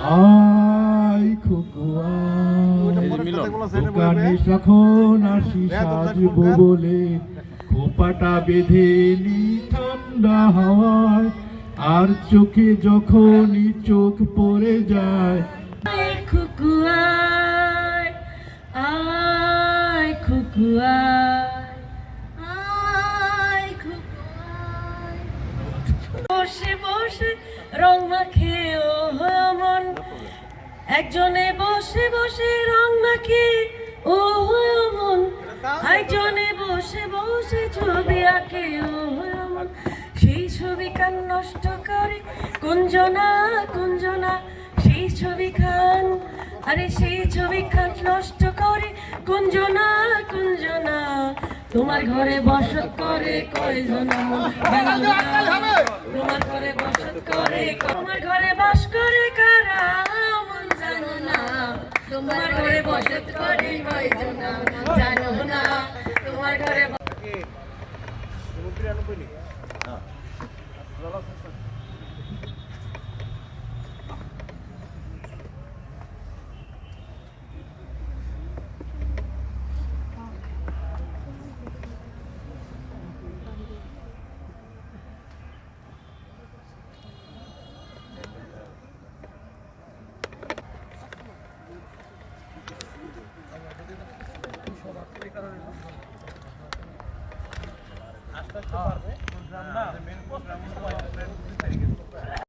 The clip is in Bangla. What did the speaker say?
আয় খুকুয়া দোকানে যখন আসি সাজবো বলে খোপাটা বেঁধে নি ঠান্ডা হাওয়ায় আর চোখে যখনই চোখ পড়ে যায় আয় খুকুয়ায় আয় খুকুয়ায় আয় খুকুয়ায় বসে বসে রং মাখে ও মন একজনে বসে বসে রং মাখে ও মন একজনে বসে বসে ছবি আঁকে ও মন সেই ছবি খান নষ্ট করে কুঞ্জনা কুঞ্জনা সেই ছবি খান আরে সেই ছবি খান নষ্ট করে কুঞ্জনা কুঞ্জনা তোমার ঘরে বসত করে কয়জন তোমার ঘরে বসত করে তোমার ঘরে বাস করে কারা মন জানো না তোমার ঘরে বসত করে কয়জন জানো না তোমার ঘরে